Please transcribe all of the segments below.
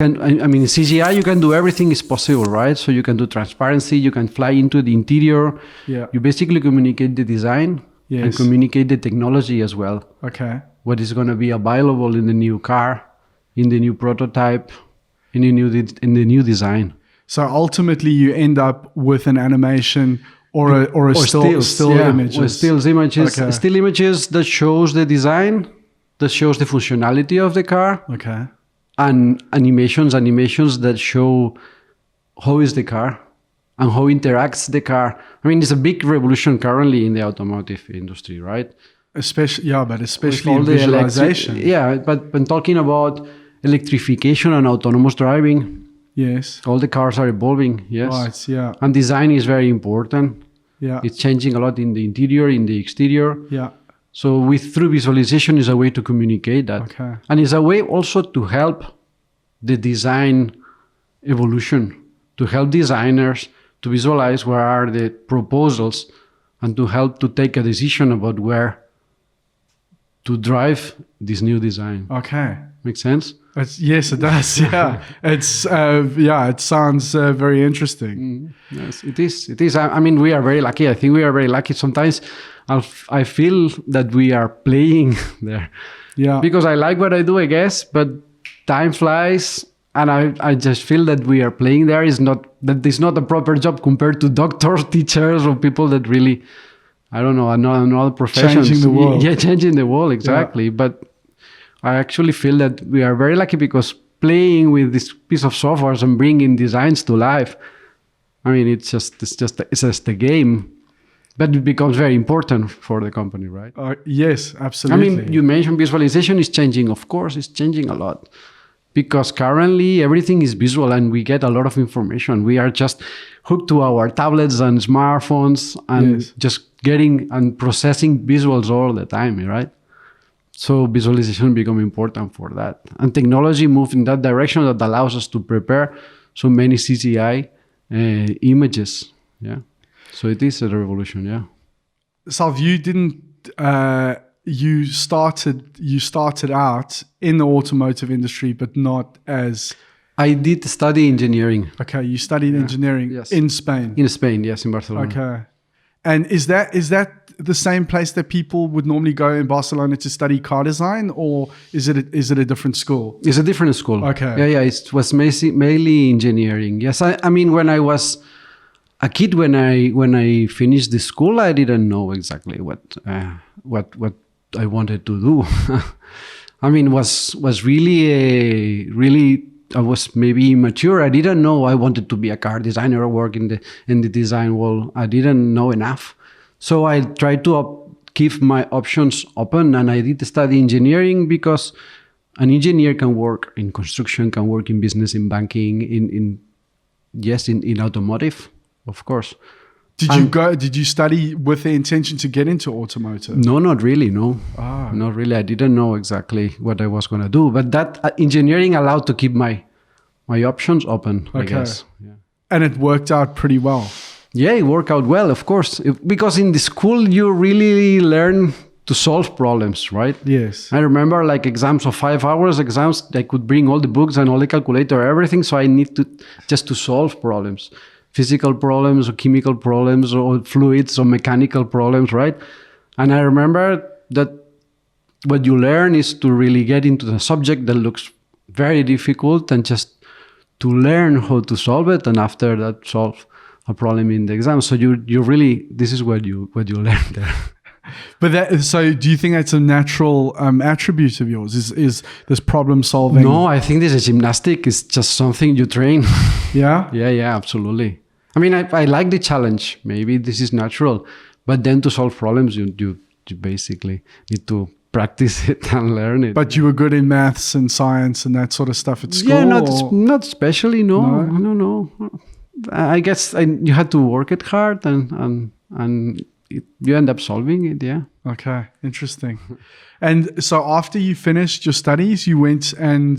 I mean, CGI, you can do everything is possible, right? So you can do transparency, you can fly into the interior. Yeah. You basically communicate the design and communicate the technology as well. Okay. What is going to be available in the new car, in the new prototype, in the new design. So ultimately, you end up with an animation or still images. Or still images. Okay. Still images that shows the design, that shows the functionality of the car. Okay. And animations that show how is the car and how interacts the car. I mean, it's a big revolution currently in the automotive industry, right? Especially in visualization. But when talking about electrification and autonomous driving, yes, all the cars are evolving. Yes, right. Yeah, and design is very important. Yeah, it's changing a lot in the interior, in the exterior. Yeah. So through visualization is a way to communicate that. Okay. And it's a way also to help the design evolution, to help designers to visualize where are the proposals and to help to take a decision about where to drive this new design. Okay. Makes sense? Yes, it does. Yeah. It sounds very interesting. Yes, it is. It is. I mean, we are very lucky. I think we are very lucky. Sometimes I feel that we are playing there. Yeah. Because I like what I do, I guess, but time flies and I just feel that we are playing there. It's not a proper job compared to doctors, teachers, or people that really, I don't know, another professions. Changing the world. Yeah, changing the world, exactly. Yeah. But I actually feel that we are very lucky because playing with this piece of software and bringing designs to life, I mean, it's just a game. But it becomes very important for the company, right? Yes, absolutely. I mean, you mentioned visualization is changing. Of course, it's changing a lot. Because currently everything is visual and we get a lot of information. We are just hooked to our tablets and smartphones and just getting and processing visuals all the time, right? So visualization become important for that. And technology moved in that direction that allows us to prepare so many CGI images. Yeah. So it is a revolution, yeah. Salv, you didn't. You started out in the automotive industry, but not as. I did study engineering. Okay, you studied engineering in Spain. In Spain, yes, in Barcelona. Okay, and is that the same place that people would normally go in Barcelona to study car design, or is it a different school? It's a different school. Okay. Yeah. It was mainly engineering. Yes, I mean when I was a kid, when I finished the school, I didn't know exactly what I wanted to do. I mean, was really I was maybe immature. I didn't know I wanted to be a car designer or work in the design world. I didn't know enough, so I tried to keep my options open, and I did study engineering because an engineer can work in construction, can work in business, in banking, in automotive. Of course. Did you study with the intention to get into automotive? No, not really. No, Ah. not really. I didn't know exactly what I was going to do, but that engineering allowed to keep my options open. I guess. Yeah. And it worked out pretty well. Yeah, it worked out well, of course, because in the school you really learn to solve problems, right? Yes. I remember like exams of 5 hours. Exams, I could bring all the books and all the calculator, everything. So I need to solve problems. Physical problems or chemical problems or fluids or mechanical problems, right? And I remember that what you learn is to really get into the subject that looks very difficult and just to learn how to solve it, and after that solve a problem in the exam. So you really, this is what you learn there. But so do you think that's a natural attribute of yours? Is this problem solving? No, I think this is gymnastic. It's just something you train. Yeah? Yeah, absolutely. I mean, I like the challenge. Maybe this is natural. But then to solve problems, you basically need to practice it and learn it. But you were good in maths and science and that sort of stuff at school? Yeah, not especially, no. I guess you had to work it hard and you end up solving it, yeah. Okay, interesting. And so after you finished your studies, you went and...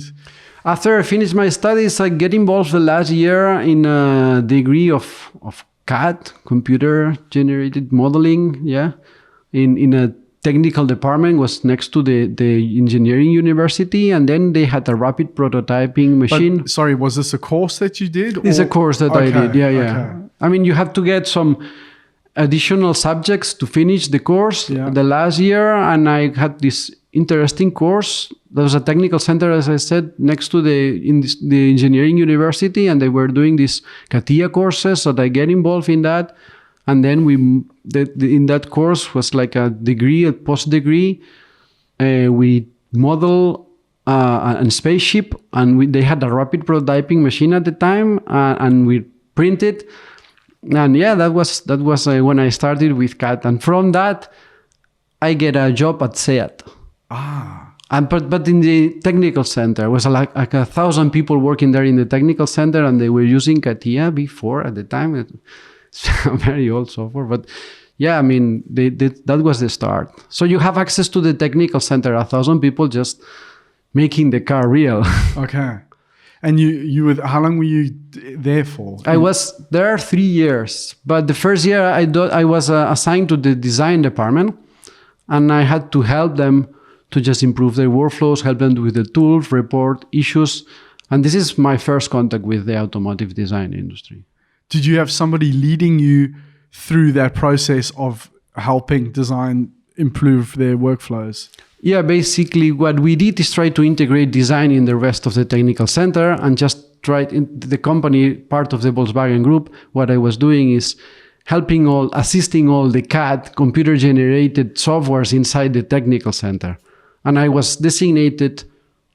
After I finished my studies, I get involved the last year in a degree of CAD, computer-generated modeling, yeah, in a technical department was next to the engineering university, and then they had a rapid prototyping machine. But, sorry, was this a course that you did? It's a course that I did. Yeah. Okay. I mean, you have to get some additional subjects to finish the course the last year, and I had this interesting course. There was a technical center, as I said, next to the engineering university, and they were doing these CATIA courses, so I get involved in that. And then in that course was like a degree, a post-degree. We model a spaceship, and they had a rapid prototyping machine at the time, and we printed. And yeah, that was when I started with CAD. And from that, I get a job at SEAT. But in the technical center, it was like 1,000 people working there in the technical center, and they were using CATIA before at the time. It's very old software, but yeah, I mean, that was the start. So you have access to the technical center, 1,000 people just making the car real. Okay. And you were, how long were you there for? I was there 3 years, but the first year I was assigned to the design department, and I had to help them to just improve their workflows, help them with the tools, report issues. And this is my first contact with the automotive design industry. Did you have somebody leading you through that process of helping design improve their workflows? Yeah, basically what we did is try to integrate design in the rest of the technical center, and just try in the company, part of the Volkswagen group. What I was doing is assisting all the CAD computer generated softwares inside the technical center. And I was designated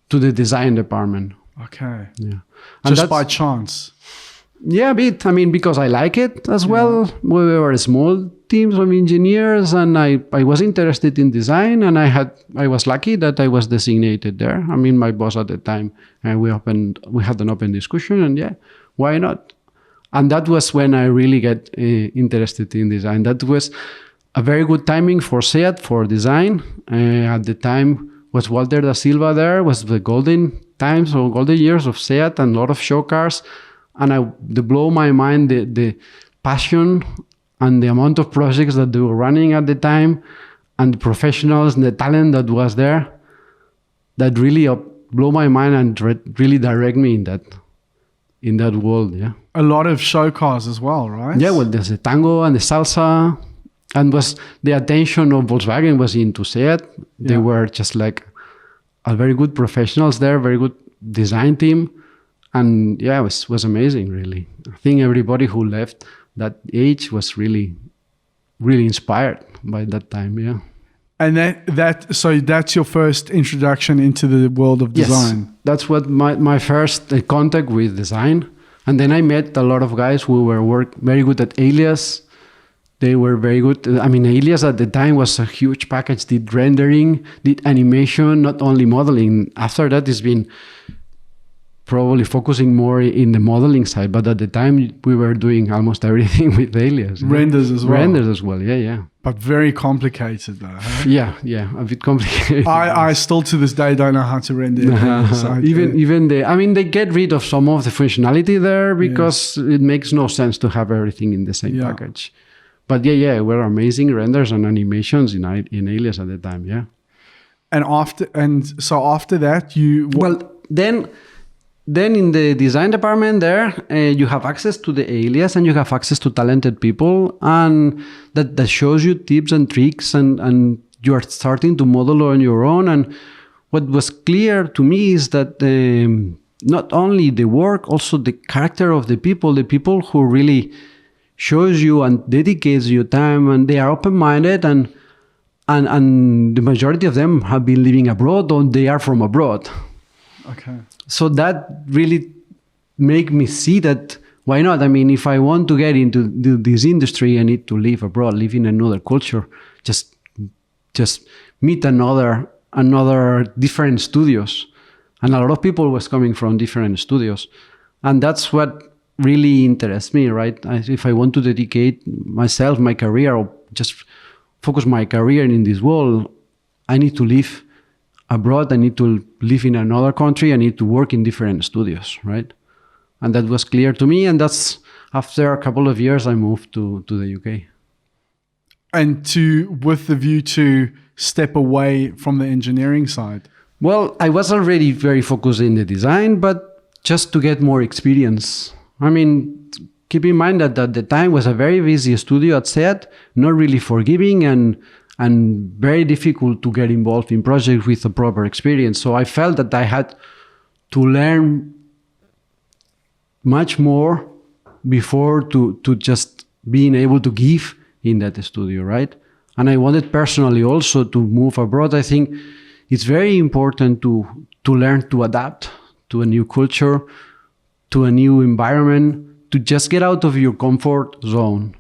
to the design department. Okay. Yeah. And just by chance? Yeah, a bit. I mean, because I like it as well. We were small teams of engineers, and I was interested in design, and I was lucky that I was designated there. I mean, my boss at the time, and we had an open discussion, and yeah, why not? And that was when I really get interested in design. That was a very good timing for SEAT, for design. At the time was Walter da Silva there, was the golden times or golden years of SEAT, and a lot of show cars. And they blow my mind, the passion and the amount of projects that they were running at the time, and the professionals and the talent that was there, that really blow my mind and really direct me in that world. Yeah. A lot of show cars as well, right? Yeah, well, there's the Tango and the Salsa, and was the attention of Volkswagen was into SEAT. They were just like a very good professionals there, very good design team. And yeah, it was amazing, really. I think everybody who left that age was really, really inspired by that time, yeah. And so that's your first introduction into the world of design? Yes, that's what my first contact with design. And then I met a lot of guys who were very good at Alias. They were very good. I mean, Alias at the time was a huge package, did rendering, did animation, not only modeling. After that, it's been probably focusing more in the modeling side, but at the time we were doing almost everything with Alias. Renders as well. Renders as well, yeah. But very complicated though. Huh? Yeah, a bit complicated. I still to this day don't know how to render. They get rid of some of the functionality there because it makes no sense to have everything in the same package. But were amazing renders and animations in Alias at the time, yeah. And so after that Then in the design department there, you have access to the Alias, and you have access to talented people, and that shows you tips and tricks, and you are starting to model on your own. And what was clear to me is that not only the work, also the character of the people who really shows you and dedicates you time, and they are open-minded, and the majority of them have been living abroad, or they are from abroad. Okay. So that really made me see that why not? I mean, if I want to get into this industry, I need to live abroad, live in another culture, just meet another different studios. And a lot of people was coming from different studios. And that's what really interests me, right? If I want to dedicate myself, my career, or just focus my career in this world, I need to live abroad. I need to live in another country. I need to work in different studios, right? And that was clear to me. And that's after a couple of years, I moved to the UK. And with the view to step away from the engineering side? Well, I was already very focused in the design, but just to get more experience. I mean, keep in mind that at the time was a very busy studio at SEAT, not really forgiving and very difficult to get involved in projects with a proper experience. So I felt that I had to learn much more before to just being able to give in that studio, right? And I wanted personally also to move abroad. I think it's very important to learn to adapt to a new culture, to a new environment, to just get out of your comfort zone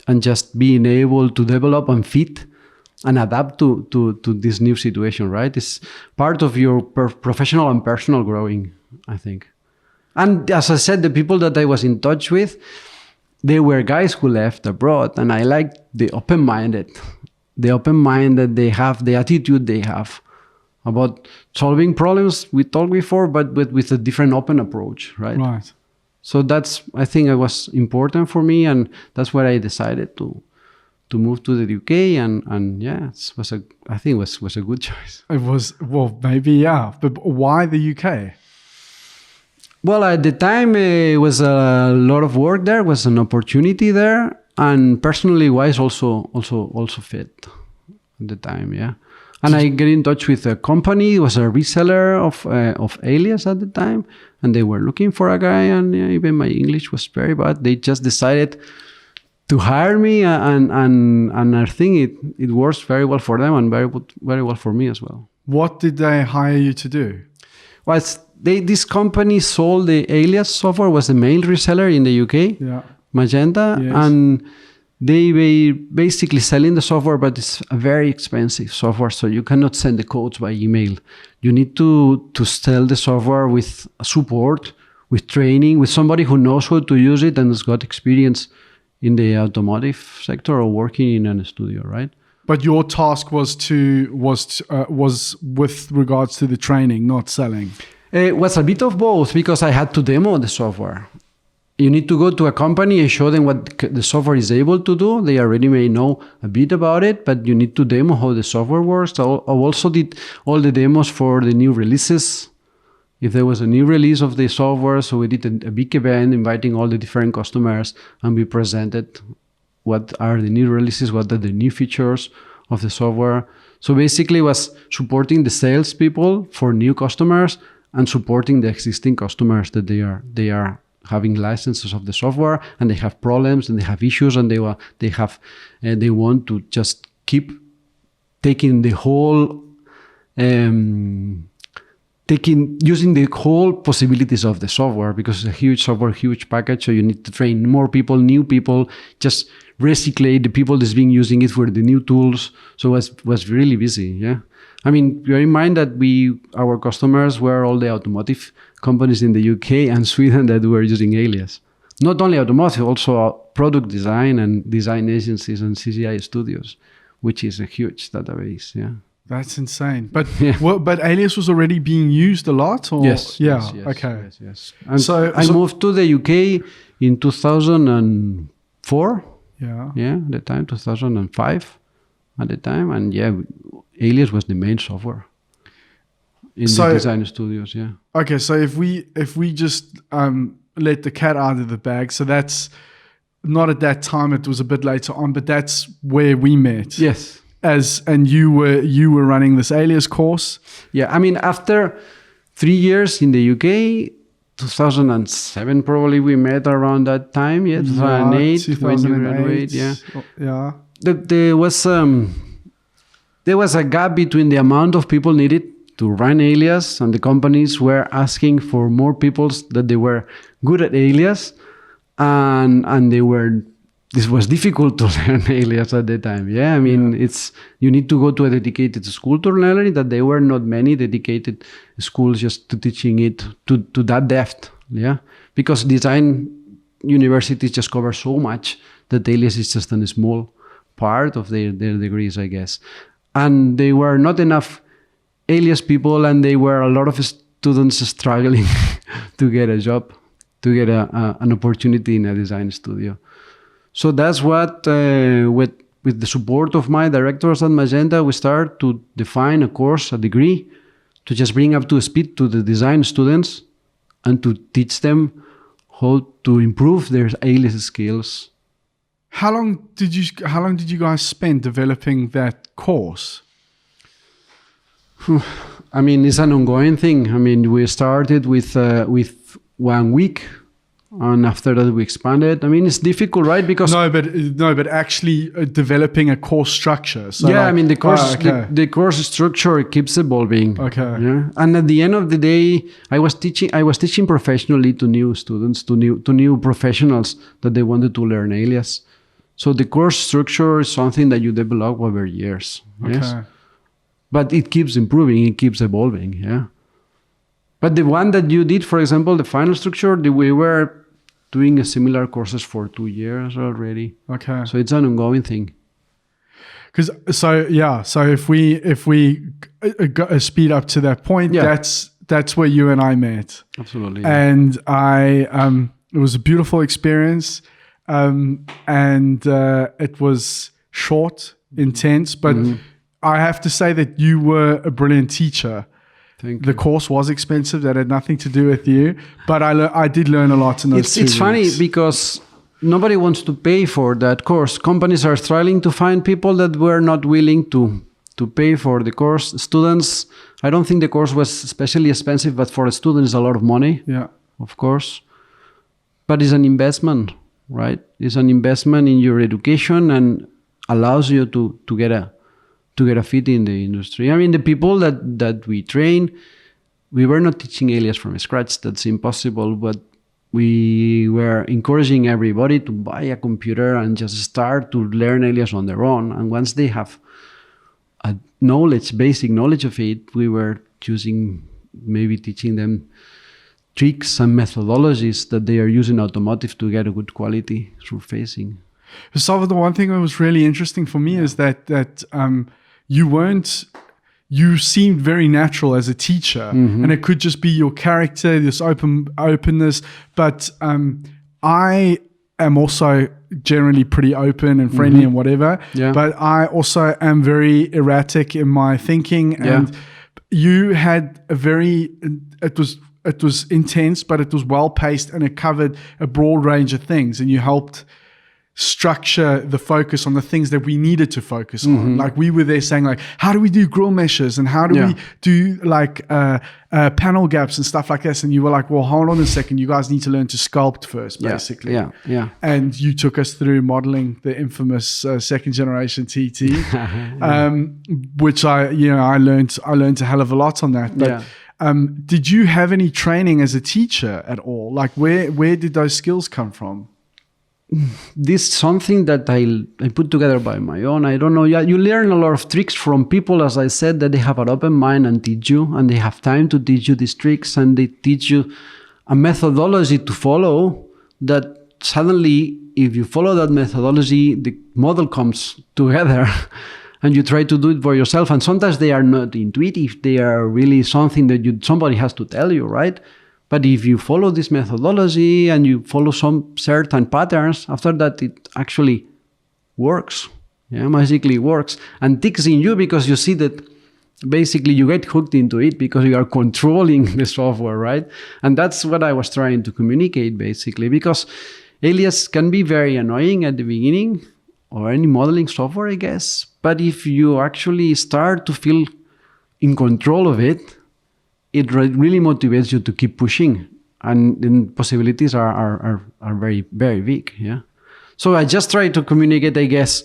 and just being able to develop and fit and adapt to this new situation, right? It's part of your professional and personal growing, I think. And as I said, the people that I was in touch with, they were guys who left abroad, and I liked the open-minded they have, the attitude they have about solving problems we talked before, but with a different open approach, right? Right. So that's, I think it was important for me, and that's why I decided to move to the UK, and yeah, I think it was a good choice. It was, well, maybe, yeah. But why the UK? Well, at the time, it was a lot of work there, was an opportunity there, and personally wise also fit at the time, yeah. And I get in touch with a company, it was a reseller of Alias at the time, and they were looking for a guy, and yeah, even my English was very bad. They just decided to hire me, and I think it works very well for them and very well for me as well. What did they hire you to do? Well, this company sold the Alias software, was the main reseller in the UK, Yeah. Magenta, Yes. and they were basically selling the software, but it's a very expensive software, so you cannot send the codes by email. You need to sell the software with support, with training, with somebody who knows how to use it and has got experience in the automotive sector or working in a studio, right? But your task was with regards to the training, not selling. It was a bit of both, because I had to demo the software. You need to go to a company and show them what the software is able to do. They already may know a bit about it, but you need to demo how the software works. I also did all the demos for the new releases. If there was a new release of the software, so we did a big event inviting all the different customers, and we presented what are the new releases, what are the new features of the software. So basically it was supporting the salespeople for new customers and supporting the existing customers that they are having licenses of the software, and they have problems and they have issues, and they want to just keep taking the whole using the whole possibilities of the software, because it's a huge software, huge package. So you need to train more people, new people, just recycle the people that's been using it for the new tools. So it was really busy. Yeah. I mean, bear in mind that our customers were all the automotive companies in the UK and Sweden that were using Alias. Not only automotive, also product design and design agencies and CGI studios, which is a huge database. Yeah. That's insane. But but Alias was already being used a lot? Or? Yes. Yeah. Yes, okay. Yes. And so I moved to the UK in 2004. Yeah. Yeah, at the time, 2005 at the time. And yeah, Alias was the main software in the design studios, yeah. Okay, so if we just let the cat out of the bag, so that's not at that time, it was a bit later on, but that's where we met. Yes. And you were running this Alias course? Yeah, I mean, after 3 years in the UK, 2007 probably we met around that time, yeah, 2008, when you graduate, yeah. Yeah. There was a gap between the amount of people needed to run Alias, and the companies were asking for more people that they were good at Alias, and this was difficult to learn Alias at the time. Yeah, I mean, you need to go to a dedicated school to learn it, that there were not many dedicated schools just to teaching it to that depth. Yeah, because design universities just cover so much that Alias is just a small part of their degrees, I guess. And there were not enough Alias people, and there were a lot of students struggling to get a job, to get an opportunity in a design studio. So that's what with the support of my directors at Magenta, we start to define a course, a degree, to just bring up to speed to the design students and to teach them how to improve their Alias skills. How long did you guys spend developing that course? I mean, it's an ongoing thing. I mean, we started with 1 week, and after that we expanded. I mean, it's difficult, right? Because no, but actually developing a course structure. So yeah, like, I mean, the course okay. the course structure keeps evolving. Okay. Yeah, and at the end of the day, I was teaching professionally to new students, to new professionals that they wanted to learn Alias. So the course structure is something that you develop over years. Yes. Okay. But it keeps improving, it keeps evolving, yeah. But the one that you did, for example, the final structure, we were doing similar courses for 2 years already. Okay. So it's an ongoing thing. So if we speed up to that point, Yeah. that's where you and I met. Absolutely. And it was a beautiful experience, and it was short, intense, but I have to say that you were a brilliant teacher. Thank The you. course was expensive. That had nothing to do with you, but I did learn a lot in those 2 It's funny weeks. because nobody wants to pay for that course. Companies are struggling to find people that were not willing to pay for the course. Students, I don't think the course was especially expensive, but for a student it's a lot of money, Yeah. of course. But it's an investment, right? It's an investment in your education and allows you to get a fit in the industry. I mean, the people that we train, we were not teaching Alias from scratch. That's impossible. But we were encouraging everybody to buy a computer and just start to learn Alias on their own. And once they have a basic knowledge of it, we were maybe teaching them tricks and methodologies that they are using automotive to get a good quality surfacing. Salvador, one thing that was really interesting for me is that you seemed very natural as a teacher, and it could just be your character, this openness. But I am also generally pretty open and friendly and whatever. Yeah. But I also am very erratic in my thinking, and you had it was intense, but it was well paced, and it covered a broad range of things, and you helped structure the focus on the things that we needed to focus on. Like we were there saying like, how do we do grill meshes and how do we do like panel gaps and stuff like this? And you were like, well, hold on a second. You guys need to learn to sculpt first, basically. Yeah. And you took us through modeling the infamous second generation TT, which I learned a hell of a lot on that. But did you have any training as a teacher at all? Like where did those skills come from? This is something that I put together by my own. I don't know. Yeah, you learn a lot of tricks from people, as I said, that they have an open mind and teach you, and they have time to teach you these tricks, and they teach you a methodology to follow that suddenly, if you follow that methodology, the model comes together and you try to do it for yourself. And sometimes they are not intuitive. They are really something that somebody has to tell you, right? But if you follow this methodology and you follow some certain patterns, after that it actually works. Yeah, magically works and ticks in you because you see that basically you get hooked into it because you are controlling the software, right? And that's what I was trying to communicate basically, because Alias can be very annoying at the beginning, or any modeling software, I guess. But if you actually start to feel in control of it, it really motivates you to keep pushing, and then possibilities are very, very big. Yeah. So I just try to communicate, I guess,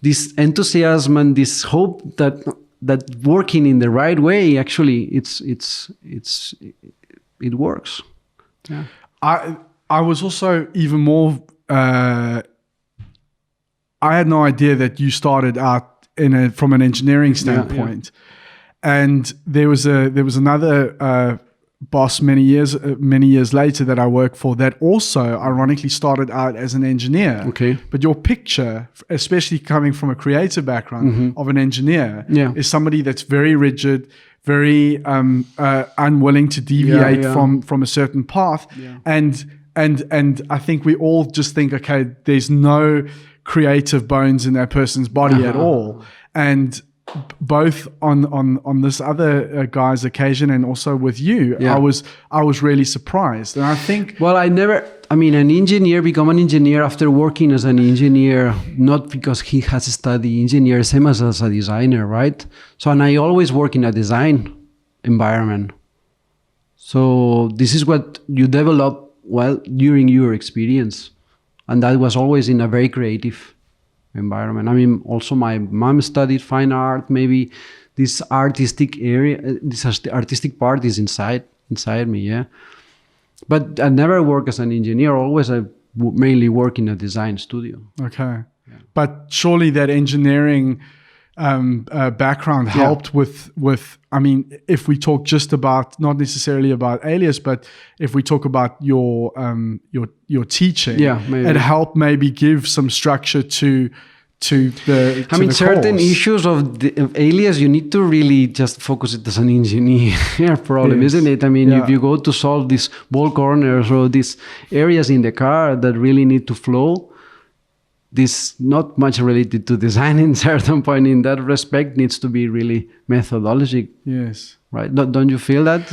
this enthusiasm and this hope that working in the right way, actually, it works. Yeah. I was also even more. I had no idea that you started out from an engineering standpoint. Yeah. And there was another boss many years later that I worked for that also ironically started out as an engineer. Okay. But your picture, especially coming from a creative background of an engineer, is somebody that's very rigid, very unwilling to deviate from a certain path. Yeah. And I think we all just think, okay, there's no creative bones in that person's body at all. And both on this other guy's occasion and also with you, I was really surprised. And I think, well, an engineer become an engineer after working as an engineer, not because he has studied engineer, same as a designer, right? So, and I always work in a design environment. So this is what you develop during your experience. And that was always in a very creative environment. I mean, also my mom studied fine art. Maybe this artistic area, this artistic part is inside me, yeah. But I never work as an engineer. Always I mainly work in a design studio. Okay. Yeah. But surely that engineering background helped with, I mean, if we talk just about, not necessarily about Alias, but if we talk about your teaching, it helped maybe give some structure to certain issues of Alias, you need to really just focus it as an engineer problem, isn't it? I mean, if you go to solve these ball corners or these areas in the car that really need to flow, this not much related to design in certain point in that respect needs to be really methodologic. Yes. Right. Don't you feel that?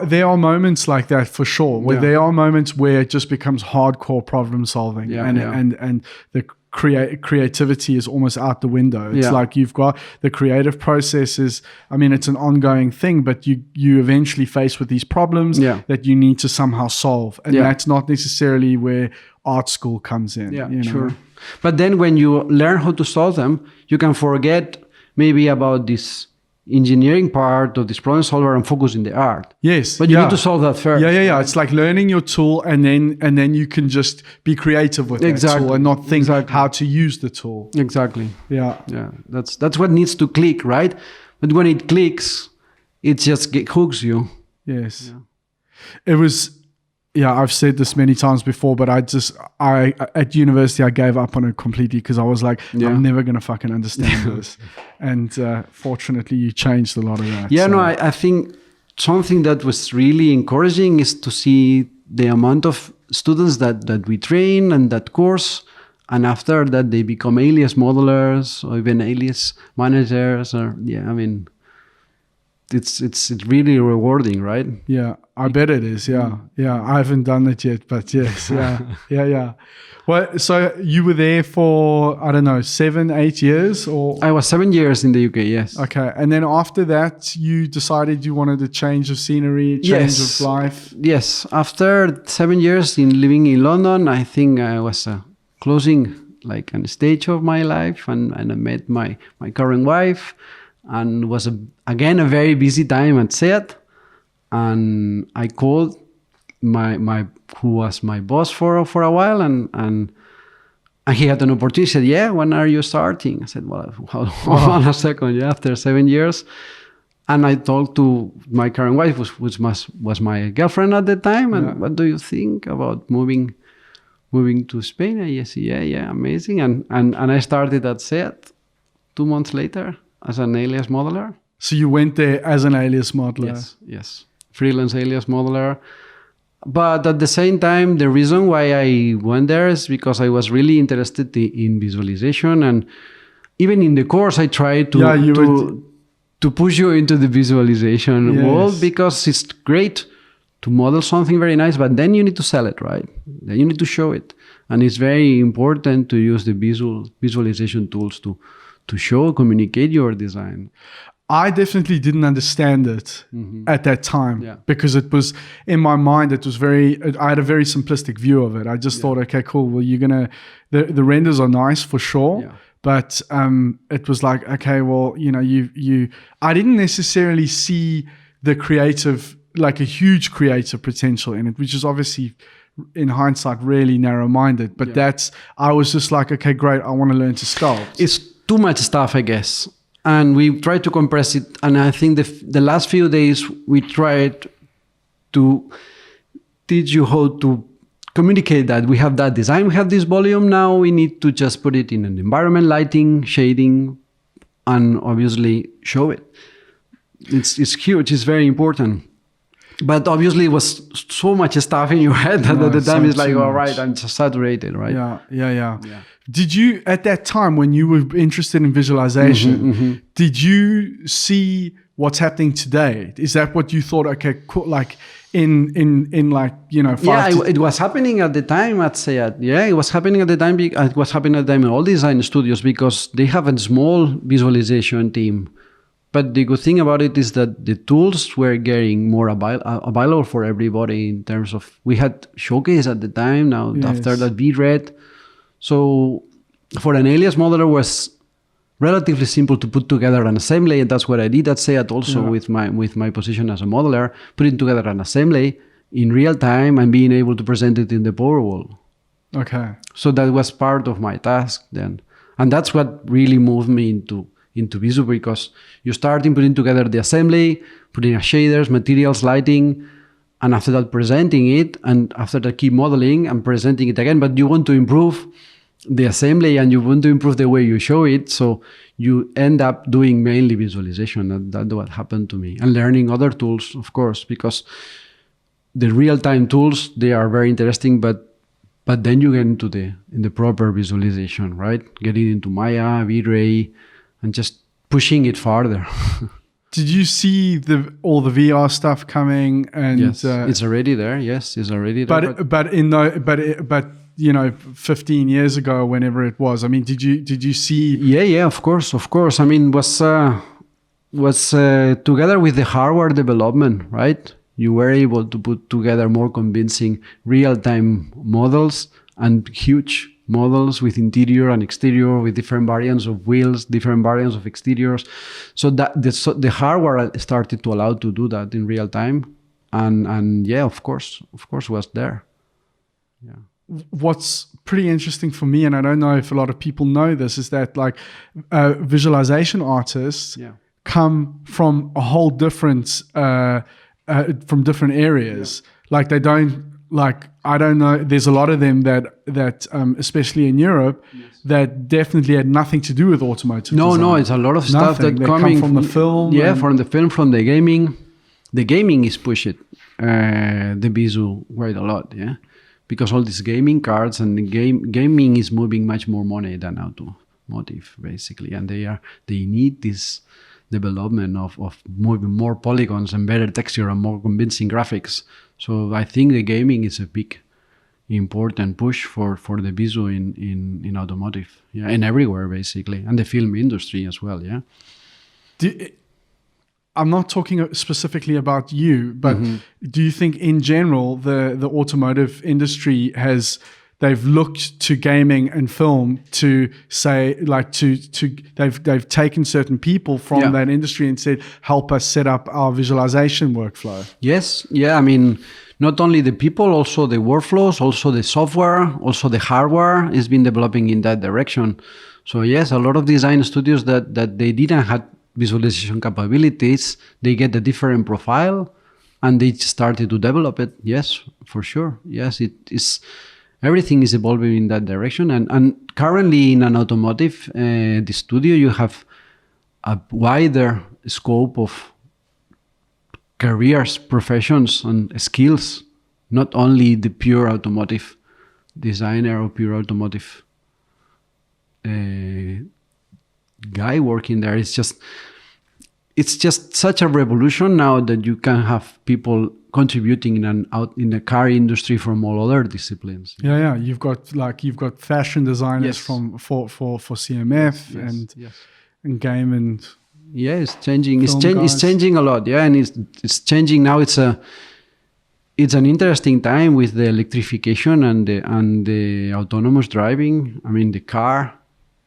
There are moments like that for sure, where there are moments where it just becomes hardcore problem solving and the creativity is almost out the window. It's like you've got the creative process is, I mean, it's an ongoing thing, but you eventually face with these problems that you need to somehow solve. And that's not necessarily where art school comes in. Yeah, sure. But then when you learn how to solve them, you can forget maybe about this engineering part of this problem solver and focus in the art. Yes. But you need to solve that first. Yeah. It's like learning your tool and then you can just be creative with that tool and not think how to use the tool. Exactly. Yeah. Yeah. That's what needs to click, right? But when it clicks, it just hooks you. Yes. Yeah. It was, I've said this many times before, but I at university, I gave up on it completely because I was like, I'm never going to fucking understand this. And fortunately, you changed a lot of that. Yeah, so. No, I think something that was really encouraging is to see the amount of students that we train and that course. And after that, they become Alias modelers or even Alias managers. It's really rewarding, right? Yeah, I bet it is. Yeah. I haven't done it yet, but yes, yeah. Well, so you were there for 7-8 years, or I was 7 years in the UK. Yes. Okay, and then after that, you decided you wanted a change of scenery, change of life. Yes, after 7 years in living in London, I think I was closing like a stage of my life, and I met my current wife. And was again a very busy time at SEAT, and I called who was my boss for a while, and he had an opportunity. He said, "Yeah, when are you starting?" I said, "Well, hold on a second. Yeah, after 7 years." And I talked to my current wife, which was my girlfriend at the time, and what do you think about moving to Spain? And yes, yeah, amazing. And I started at SEAT 2 months later. As an Alias modeler. So you went there as an Alias modeler? Yes. Freelance Alias modeler. But at the same time, the reason why I went there is because I was really interested in visualization. And even in the course, I tried to push you into the visualization world, because it's great to model something very nice, but then you need to sell it, right? Then you need to show it. And it's very important to use the visualization tools to show, communicate your design. I definitely didn't understand it at that time because it was, in my mind, I had a very simplistic view of it. I just thought, okay, cool. Well, the renders are nice for sure. But it was like, okay, well, I didn't necessarily see the creative, like a huge creative potential in it, which is obviously in hindsight really narrow-minded. But I was just like, okay, great. I want to learn to sculpt. It's too much stuff, I guess. And we tried to compress it. And I think the last few days we tried to teach you how to communicate that. We have that design, we have this volume. Now we need to just put it in an environment, lighting, shading, and obviously show it. It's huge. It's very important. But obviously, it was so much stuff in your head that at the time it's like, all right, I'm just saturated, right? Yeah. Did you, at that time when you were interested in visualization, did you see what's happening today? Is that what you thought? Okay, cool. Like in like, you know, it was happening at the time. I'd say, it was happening at the time. It was happening at the time in all design studios because they have a small visualization team. But the good thing about it is that the tools were getting more available for everybody in terms of, we had Showcase at the time, now after that VRED. So for an Alias modeler was relatively simple to put together an assembly, and that's what I did at SEAT also with my position as a modeler, putting together an assembly in real time and being able to present it in the Powerwall. Okay. So that was part of my task then. And that's what really moved me into Visu, because you start putting together the assembly, putting shaders, materials, lighting, and after that presenting it, and after that keep modeling and presenting it again. But you want to improve the assembly and you want to improve the way you show it, so you end up doing mainly visualization. That's what happened to me, and learning other tools, of course, because the real-time tools, they are very interesting, but then you get into the proper visualization, right? Getting into Maya, V-Ray, and just pushing it farther. Did you see all the VR stuff coming? And yes, it's already there. Yes, it's already there. But you know, 15 years ago, whenever it was, I mean, did you see? Yeah, of course. I mean, was together with the hardware development, right? You were able to put together more convincing real-time models and huge models with interior and exterior, with different variants of wheels, different variants of exteriors. So that the hardware started to allow to do that in real time, and yeah, of course, was there. Yeah. What's pretty interesting for me, and I don't know if a lot of people know this, is that like visualization artists come from a whole different, from different areas. Like they don't, like, I don't know, there's a lot of them that especially in Europe, that definitely had nothing to do with automotive design. No, it's a lot of stuff that come from the film. Yeah, from the film, from the gaming. The gaming is pushed the Visu quite a lot, yeah. Because all these gaming cards and the gaming is moving much more money than automotive, basically. And they need this development of moving more polygons and better texture and more convincing graphics. So I think the gaming is a big, important push for the Visu in automotive, yeah, and everywhere basically, and the film industry as well, yeah. I'm not talking specifically about you, but do you think in general the automotive industry they've looked to gaming and film to say, like, they've taken certain people from that industry and said, help us set up our visualization workflow? Yes, yeah. I mean, not only the people, also the workflows, also the software, also the hardware has been developing in that direction. So yes, a lot of design studios that they didn't have visualization capabilities, they get a different profile and they started to develop it. Yes, for sure. Yes, it is. Everything is evolving in that direction. And currently in an automotive, the studio, you have a wider scope of careers, professions, and skills, not only the pure automotive designer or pure automotive guy working there. It's just such a revolution now that you can have people contributing in the car industry from all other disciplines. Yeah. You've got fashion designers for CMF and game and it's changing. It's changing a lot. Yeah, and it's changing now. It's an interesting time with the electrification and the autonomous driving. I mean, the car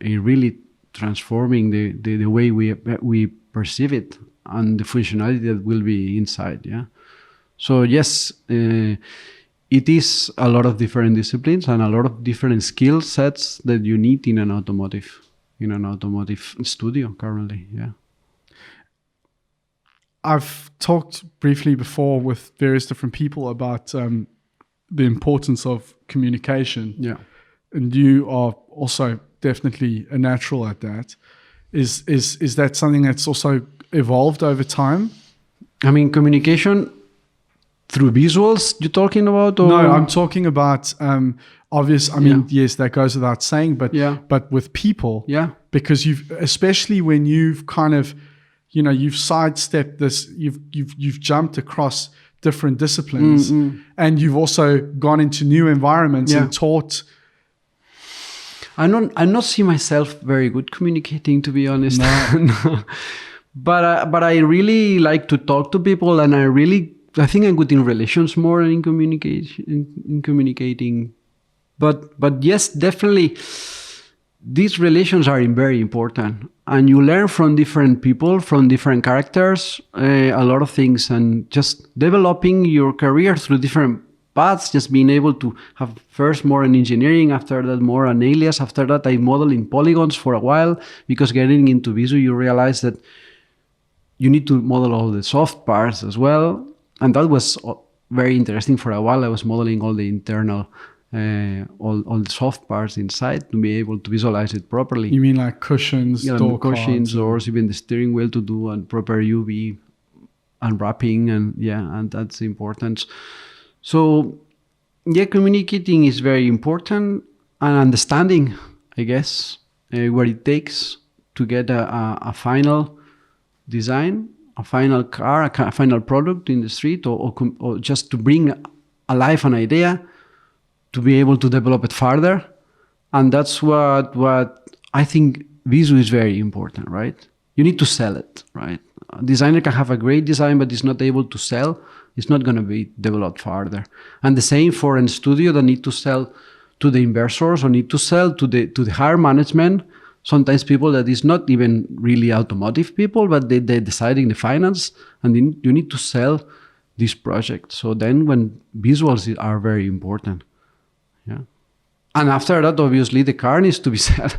is really transforming the way we perceive it and the functionality that will be inside. Yeah. So yes, it is a lot of different disciplines and a lot of different skill sets that you need in an automotive studio currently. Yeah. I've talked briefly before with various different people about the importance of communication. Yeah. And you are also definitely a natural at that. Is that something that's also evolved over time? I mean, communication Through visuals you're talking about? Or? No, I'm talking about obvious. I mean, yes, that goes without saying, but with people, because especially when you've kind of, you've sidestepped this, you've jumped across different disciplines, and you've also gone into new environments and taught. I not see myself very good communicating, to be honest. No. But I really like to talk to people, and I think I'm good in relations more than in communicating. But yes, definitely, these relations are very important, and you learn from different people, from different characters, a lot of things, and just developing your career through different paths. Just being able to have first more in engineering, after that more on Alias, after that I modeled in polygons for a while, because getting into Visu, you realize that you need to model all the soft parts as well. And that was very interesting for a while. I was modeling all the internal, all the soft parts inside to be able to visualize it properly. You mean like cushions, door cushions, or even the steering wheel to do and proper UV unwrapping, and that's important. So, communicating is very important, and understanding, I guess, what it takes to get a final design, a final car, a final product in the street, or just to bring alive an idea, to be able to develop it further. And that's what I think Visu is very important, right? You need to sell it, right? A designer can have a great design, but is not able to sell, it's not going to be developed further. And the same for a studio that need to sell to the investors, or need to sell to the higher management. Sometimes people that is not even really automotive people, but they're deciding the finance, and you need to sell this project. So then when visuals are very important. Yeah. And after that, obviously, the car needs to be sold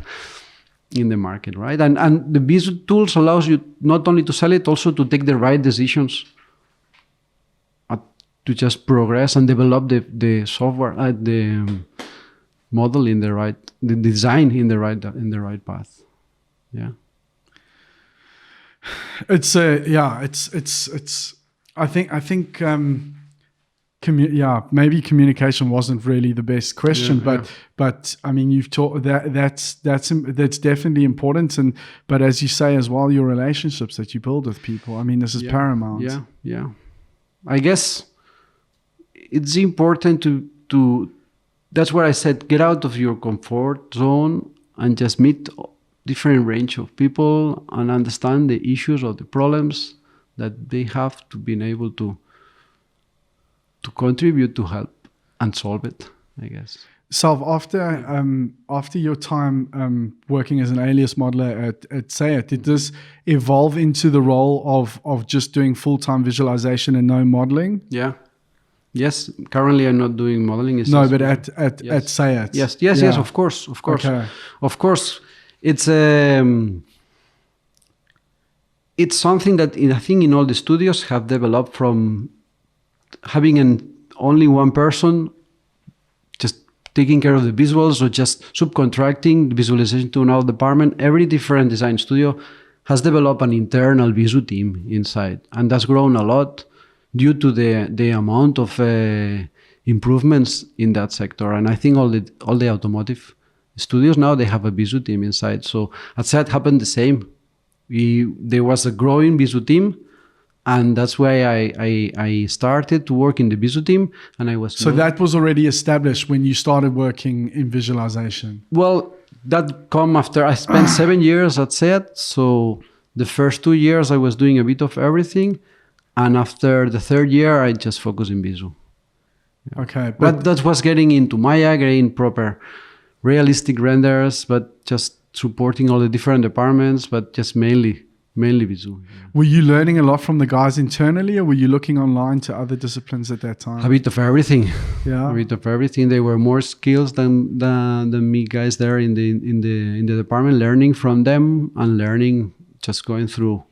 in the market, right? And the Visu tools allows you not only to sell it, also to take the right decisions, to just progress and develop the software, the model in the design in the right path. Yeah. It's I think maybe communication wasn't really the best question, but I mean, you've taught that's definitely important, but as you say as well, your relationships that you build with people, I mean, this is paramount. Yeah. I guess it's important to that's where I said, get out of your comfort zone and just meet different range of people and understand the issues or the problems that they have, to being able to contribute, to help and solve it, I guess. Salv, after your time working as an Alias modeler at SEAT, did this evolve into the role of just doing full-time visualization and no modeling? Yeah. Yes, currently I'm not doing modeling. But at SEAT. Yes, of course. Okay. Of course, it's something that I think in all the studios have developed from having only one person just taking care of the visuals, or just subcontracting the visualization to another department. Every different design studio has developed an internal Visu team inside, and that's grown a lot due to the amount of improvements in that sector. And I think all the automotive studios now, they have a Visu team inside. So at SEAT happened the same. There was a growing Visu team, and that's why I started to work in the Visu team. And I was that was already established when you started working in visualization. Well, that come after I spent 7 years at SEAT. So the first 2 years I was doing a bit of everything. And after the third year, I just focused in Visu. Yeah. Okay. But that was getting into Maya, getting proper realistic renders, but just supporting all the different departments, but just mainly Visu. Yeah. Were you learning a lot from the guys internally, or were you looking online to other disciplines at that time? A bit of everything. Yeah. A bit of everything. They were more skills than me guys there in the department, learning from them and learning, just going through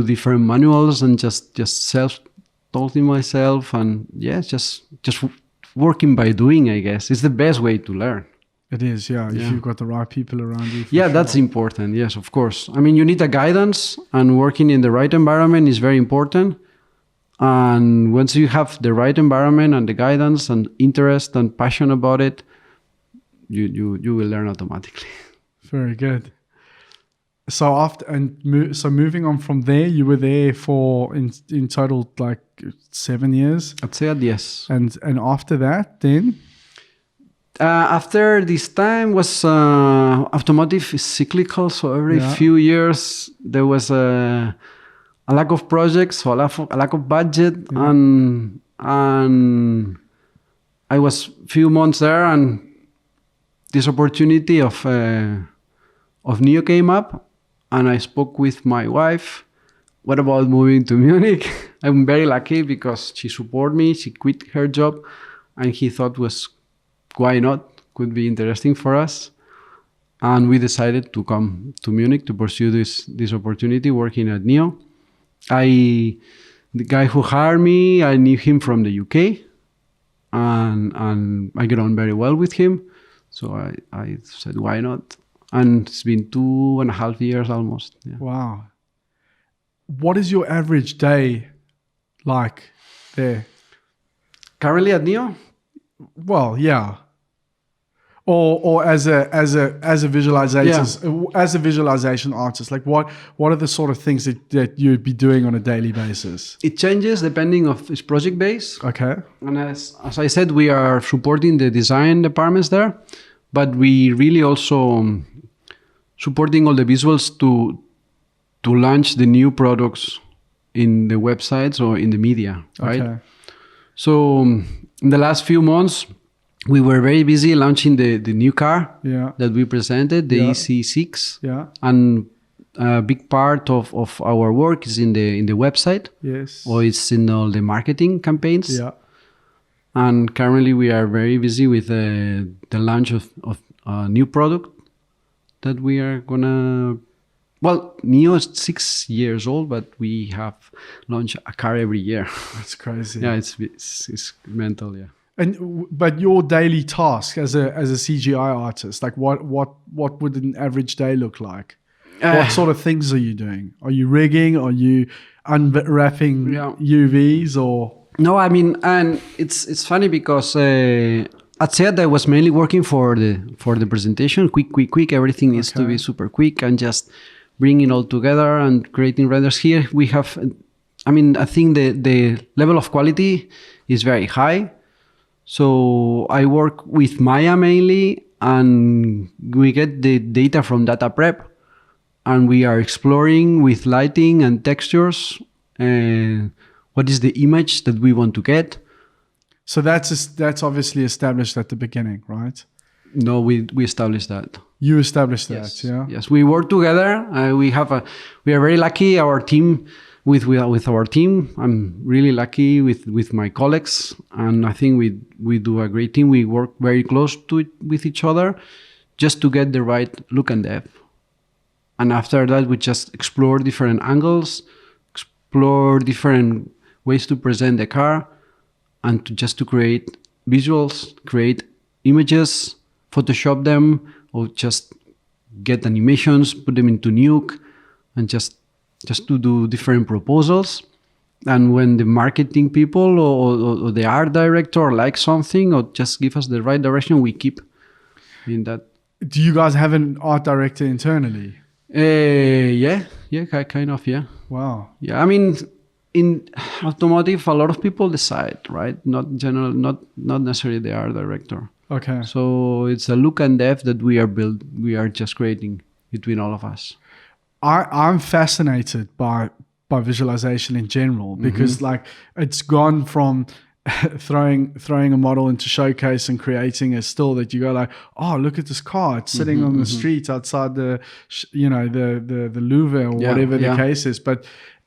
different manuals and just self-taught myself, and just working by doing, I guess. It's the best way to learn. It is, if you've got the right people around you. That's important, yes, of course. I mean, you need a guidance, and working in the right environment is very important. And once you have the right environment and the guidance and interest and passion about it, you will learn automatically. Very good. So so moving on from there, you were there for in total like 7 years. I'd say that, yes. And after that, then after this time was automotive is cyclical, so every few years there was a lack of projects, so a lack of budget, and I was few months there, and this opportunity of Neo came up. And I spoke with my wife. What about moving to Munich? I'm very lucky because she supported me. She quit her job, and he thought why not? Could be interesting for us. And we decided to come to Munich to pursue this opportunity working at Neo. The guy who hired me, I knew him from the UK, and I get on very well with him. So I said, why not? And it's been 2.5 years almost. Yeah. Wow. What is your average day like there? Currently at Neo? Well, yeah. Or as a visualization artist, like what are the sort of things that you'd be doing on a daily basis? It changes depending of its project base. Okay. And as I said, we are supporting the design departments there, but we really also supporting all the visuals to launch the new products in the websites or in the media, right? Okay. So in the last few months, we were very busy launching the new car that we presented, the EC6. Yeah. And a big part of our work is in the website. Yes. Or it's in all the marketing campaigns. Yeah. And currently we are very busy with the launch of a new product that we are gonna. Well, Neo is 6 years old, but we have launched a car every year. That's crazy. Yeah, it's mental. Yeah. But your daily task as a CGI artist, like what would an average day look like? What sort of things are you doing? Are you rigging? Are you unwrapping UVs or? No, I mean, and it's funny because at SEAT I was mainly working for the presentation. Quick. Everything needs to be super quick and just bring it all together and creating renders. Here we have, I mean, I think the level of quality is very high. So I work with Maya mainly, and we get the data from data prep, and we are exploring with lighting and textures what is the image that we want to get. So that's obviously established at the beginning, right? No, we established that. You established that, yes. yeah. Yes, we work together. We are very lucky. Our team. With our team, I'm really lucky with my colleagues, and I think we do a great team. We work very close with each other just to get the right look and depth. And after that, we just explore different angles, explore different ways to present the car, and to create visuals, create images, Photoshop them, or just get animations, put them into Nuke, and just to do different proposals. And when the marketing people or the art director like something or just give us the right direction, we keep in that. Do you guys have an art director internally? Yeah, kind of, yeah. Wow. Yeah, I mean, in automotive, a lot of people decide, right? Not necessarily the art director. Okay. So it's a look and depth that we are just creating between all of us. I'm fascinated by visualization in general because like it's gone from throwing a model into Showcase and creating a still that you go like, oh, look at this car, it's sitting on the street outside the Louvre or whatever the case is.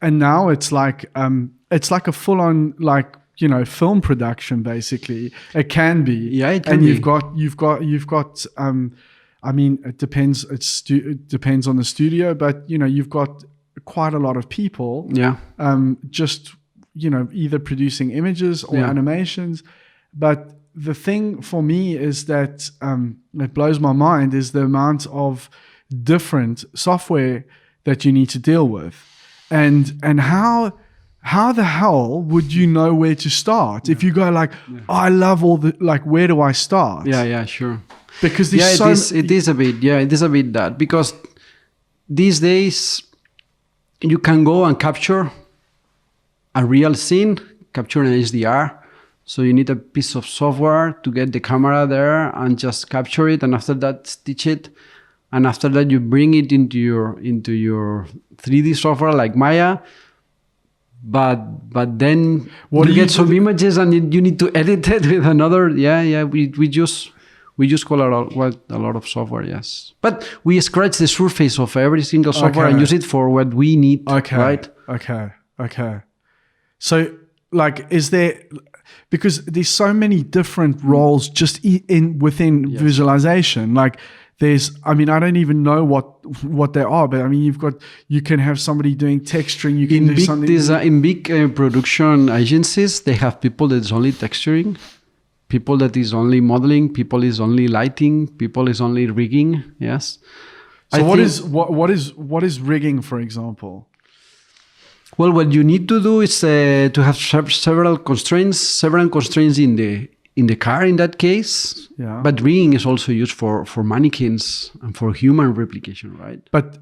And now it's like a full on like, you know, film production basically. It can be. Yeah, it can and be. you've got I mean, it depends. It depends on the studio, but you know, you've got quite a lot of people. Yeah. Just you know, either producing images or animations. But the thing for me is that that blows my mind is the amount of different software that you need to deal with, and how the hell would you know where to start if you go like, oh, I love all the, like, where do I start? Yeah, sure. Because there's it is a bit that, because these days you can go and capture a real scene, capture an HDR. So you need a piece of software to get the camera there and just capture it, and after that stitch it, and after that you bring it into your 3D software like Maya. But then you get some images and you need to edit it with another. We just call a lot of software, yes. But we scratch the surface of every single software and use it for what we need, right? Okay. So, like, is there, because there's so many different roles just within visualization. Like, there's, I mean, I don't even know what they are, but I mean, you can have somebody doing texturing. You can do something. In big production agencies, they have people that's only texturing, people that is only modeling, people is only lighting, people is only rigging. Yes. So what is rigging, for example? Well, what you need to do is to have several constraints in the car in that case. Yeah. But rigging is also used for mannequins and for human replication, right? But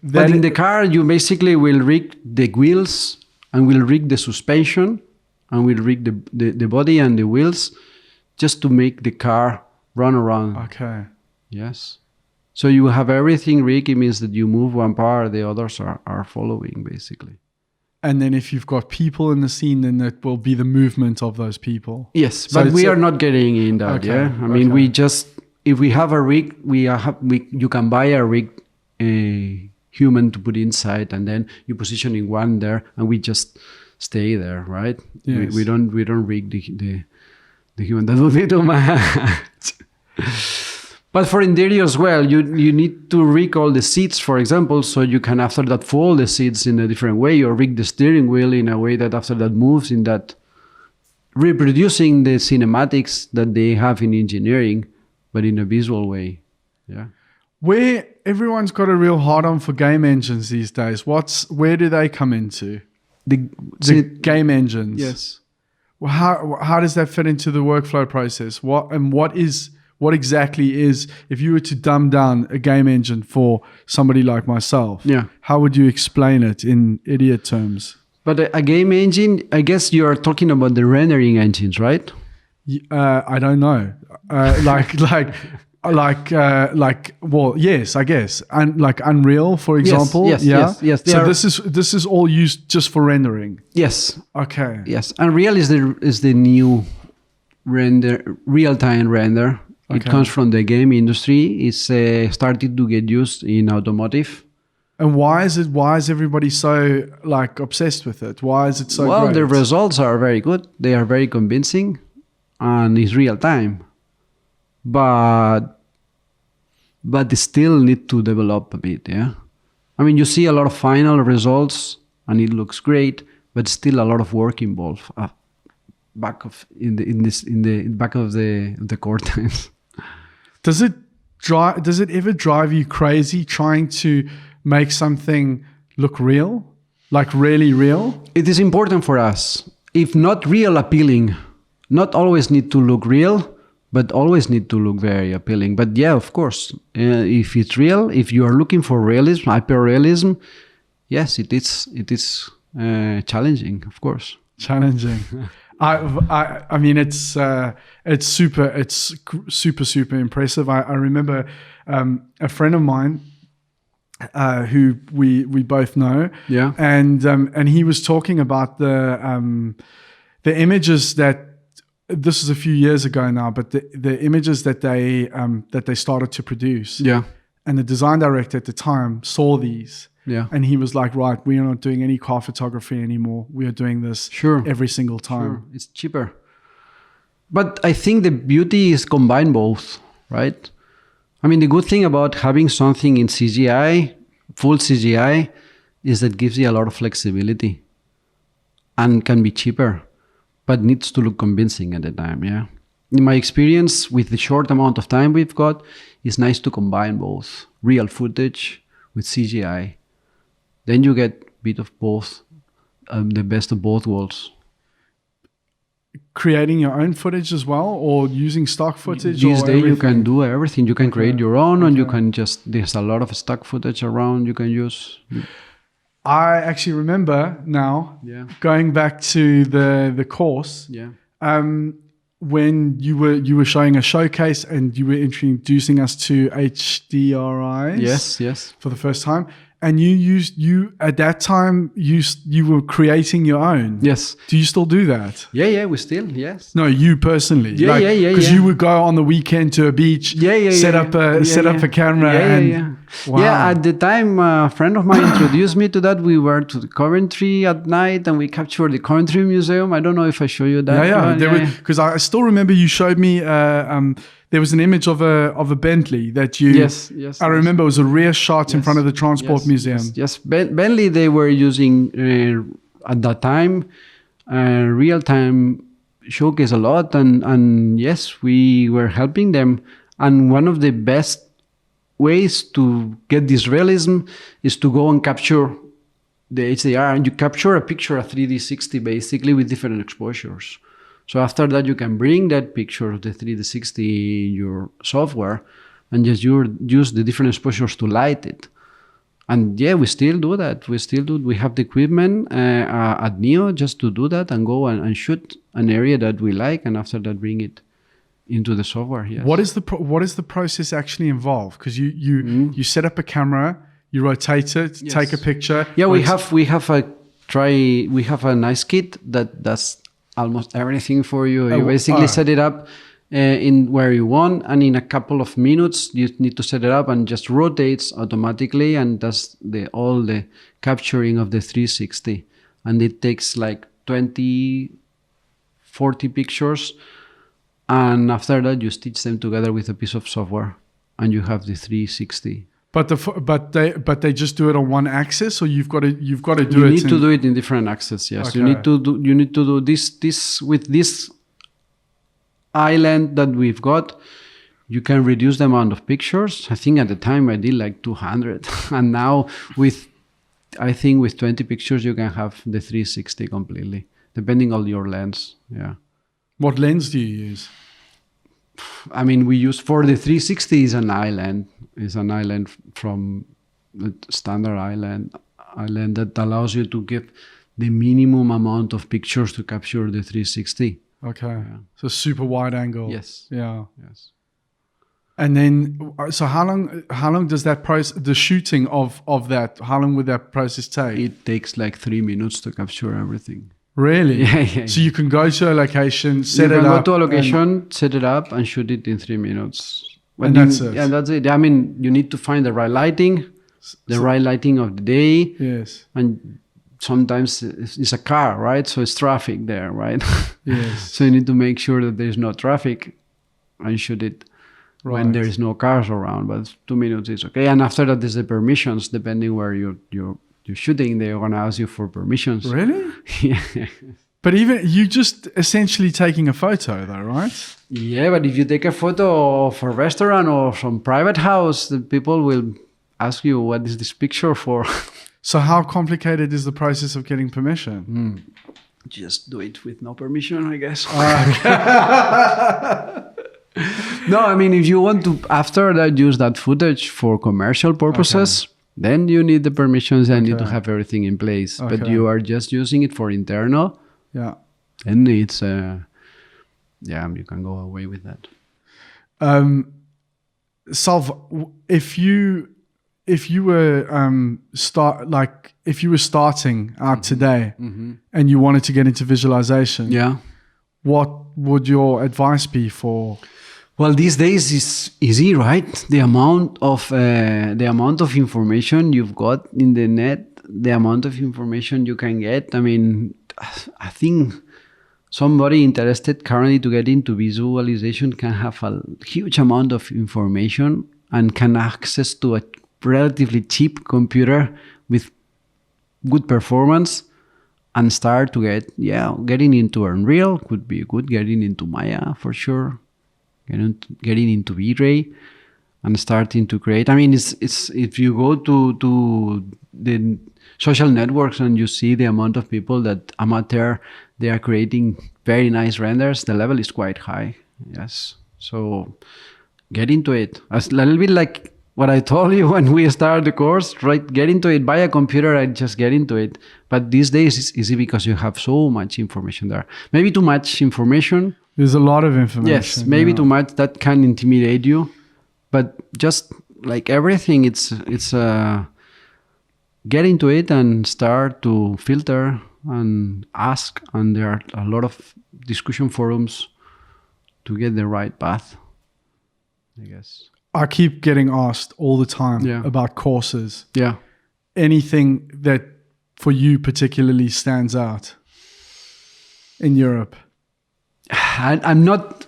in the car, you basically will rig the wheels and will rig the suspension and will rig the body and the wheels just to make the car run around. Okay. Yes. So you have everything rigged. It means that you move one part, the others are following, basically. And then if you've got people in the scene, then it will be the movement of those people. Yes, so but we are not getting in that. Okay, yeah, I mean, we just, if we have a rig, you can buy a rig, a human to put inside, and then you position in one there, and we just stay there, right? Yes. We don't rig the human. That would be too much. But for interior as well, you need to rig all the seats, for example, so you can after that fold the seats in a different way, or rig the steering wheel in a way that after that moves in that, reproducing the cinematics that they have in engineering, but in a visual way. Yeah. Where everyone's got a real hard on for game engines these days, where do they come into? The game engines. Yes. Well, how does that fit into the workflow process? What exactly is, if you were to dumb down a game engine for somebody like myself, how would you explain it in idiot terms? But a game engine, I guess you are talking about the rendering engines, right? I don't know. Well, yes, I guess. And like Unreal, for example. Yes. So this is all used just for rendering. Yes. Okay. Yes. Unreal is the new real-time render. Okay. It comes from the game industry. It's started to get used in automotive. And why is everybody so like obsessed with it? Why is it so well, great? The results are very good. They are very convincing, and it's real time. But they still need to develop a bit, yeah? I mean, you see a lot of final results, and it looks great, but still a lot of work involved back of the back of the curtains. Does it ever drive you crazy trying to make something look real, like really real? It is important for us. If not real appealing, not always need to look real, but always need to look very appealing. But yeah, of course, if it's real, if you are looking for realism, hyper-realism, yes, it is challenging, of course. Challenging. I mean, it's super impressive. I remember a friend of mine who we both know, and he was talking about the images that, this is a few years ago now, but the images that they started to produce, and the design director at the time saw these. Yeah. And he was like, right, we are not doing any car photography anymore. We are doing this every single time. Sure. It's cheaper. But I think the beauty is combine both, right? I mean, the good thing about having something in CGI, full CGI, is that it gives you a lot of flexibility and can be cheaper, but needs to look convincing at the time, yeah? In my experience, with the short amount of time we've got, it's nice to combine both real footage with CGI. Then you get a bit of both the best of both worlds. Creating your own footage as well, or using stock footage? These or days you everything? can do everything. You can create your own, and you Okay. can just, there's a lot of stock footage around you can use. I actually remember now Yeah. going back to the course. Yeah. When you were showing a showcase and you were introducing us to HDRIs. Yes. For the first time, and you at that time you were creating your own. Yes. Do you still do that? Yeah, we still, yes. No, you personally. Yeah. Because you would go on the weekend to a beach. Set up a camera. Yeah. Wow. Yeah, at the time, a friend of mine introduced me to that. We were to the Coventry at night and we captured the Coventry Museum. I don't know if I show you that. Because I still remember you showed me. There was an image of a Bentley that you. Yes. I remember it was a rear shot in front of the Transport Museum. Yes. Bentley, they were using at that time real time showcase a lot, and yes, we were helping them. And one of the best ways to get this realism is to go and capture the HDR, and you capture a picture of 3D60 basically with different exposures. So after that, you can bring that picture of the 3D60 in your software and just use the different exposures to light it. And yeah, we still do that. We have the equipment at Neo just to do that and go and shoot an area that we like, and after that, bring it into the software. Yes. What is the process actually involved? Because you set up a camera, you rotate it, take a picture. Yeah, we have a nice kit that does almost everything for you. You basically set it up in where you want, and in a couple of minutes you need to set it up, and just rotates automatically and does all the capturing of the 360. And it takes like 20, 40 pictures, and after that you stitch them together with a piece of software, and you have the 360. But they just do it on one axis, or you've got to do it. You need to do it in different axes. Yes, Okay. you need to do this with this island that we've got. You can reduce the amount of pictures. I think at the time I did like 200, and now with 20 pictures you can have the 360 completely, depending on your lens. Yeah. What lens do you use? I mean, we use for the 360 is an island. It's an island from the standard island that allows you to give the minimum amount of pictures to capture the 360. Okay. Yeah. So super wide angle. Yes. Yeah. Yes. And then, so how long does that process, the shooting of that, how long would that process take? It takes like 3 minutes to capture everything. Really? Yeah. So you can go to a location, set you it can up. go to a location, set it up, and shoot it in 3 minutes. And that's it. Yeah, that's it. I mean, you need to find the right lighting, right lighting of the day. Yes. And sometimes it's a car, right? So it's traffic there, right? Yes. So you need to make sure that there's no traffic and shoot it when there is no cars around. But 2 minutes is okay. And after that, there's the permissions. Depending where you're shooting, they're gonna ask you for permissions. Really? Yeah. But even you just essentially taking a photo, though, right? Yeah, but if you take a photo of a restaurant or some private house, the people will ask you, what is this picture for? So how complicated is the process of getting permission? Just do it with no permission, I guess. No, I mean, if you want to, after that, use that footage for commercial purposes, then you need the permissions and you need to have everything in place. Okay. But you are just using it for internal. Yeah. And it's, you can go away with that. Salv, if you were starting out today and you wanted to get into visualization, what would your advice be for? Well, these days is easy, right? The amount of information you've got in the net, the amount of information you can get. I mean, I think somebody interested currently to get into visualization can have a huge amount of information and can access to a relatively cheap computer with good performance and start to getting into Unreal could be good, getting into Maya for sure, getting into V-Ray. and starting to create. I mean, it's if you go to the social networks and you see the amount of people that amateur, they are creating very nice renders, the level is quite high. Yes. So get into it. It's a little bit like what I told you when we started the course, right? Get into it, buy a computer and just get into it. But these days it's easy because you have so much information there. Maybe too much information. There's a lot of information. Yes, maybe too much. That can intimidate you. But just like everything, it's get into it and start to filter and ask. And there are a lot of discussion forums to get the right path, I guess. I keep getting asked all the time about courses. Yeah. Anything that for you particularly stands out in Europe? I'm not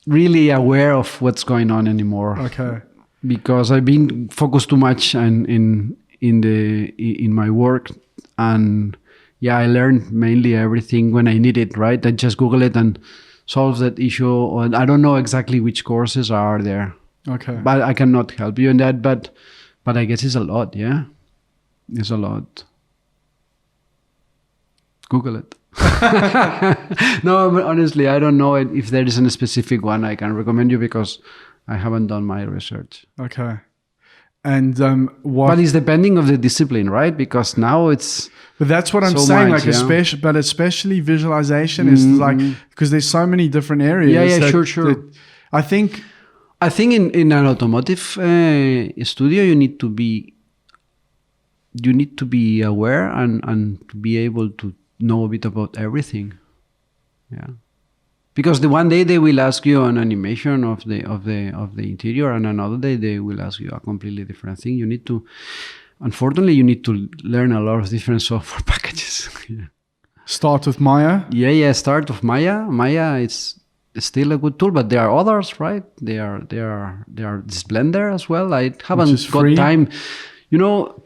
really aware of what's going on anymore. Okay. Because I've been focused too much in my work, and I learned mainly everything when I need it, right? I just Google it and solve that issue. Or I don't know exactly which courses are there. Okay. But I cannot help you in that. But I guess it's a lot, yeah? It's a lot. Google it. No, but honestly, I don't know if there isn't a specific one I can recommend you because I haven't done my research. Okay. And But it's depending of the discipline, right? Because now it's... But that's what I'm so saying. much, Especially visualization is like, because there's so many different areas. Yeah, sure. I think in an automotive studio, you need to be aware and to be able to know a bit about everything. Yeah. Because the one day they will ask you an animation of the interior, and another day they will ask you a completely different thing. Unfortunately, you need to learn a lot of different software packages. Yeah. Start with Maya. Yeah. Start with Maya. Maya is still a good tool, but there are others, right? There are this Blender as well. I haven't got time.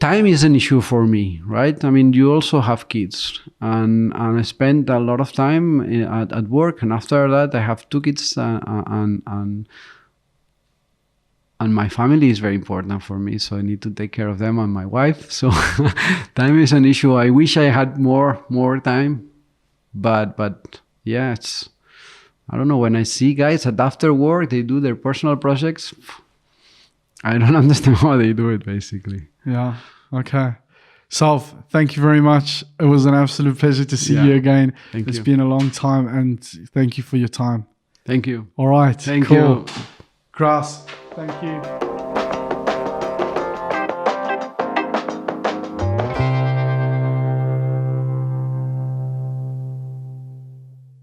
Time is an issue for me, right? I mean, you also have kids, and I spend a lot of time at work, and after that, I have 2 kids, and my family is very important for me, so I need to take care of them and my wife. So time is an issue. I wish I had more time, but yeah, I don't know. When I see guys that after work they do their personal projects, I don't understand how they do it, basically. Yeah. Okay. Salv, thank you very much. It was an absolute pleasure to see you again. It's been a long time, and thank you for your time. Thank you. All right. Thank you. Grass. Thank you.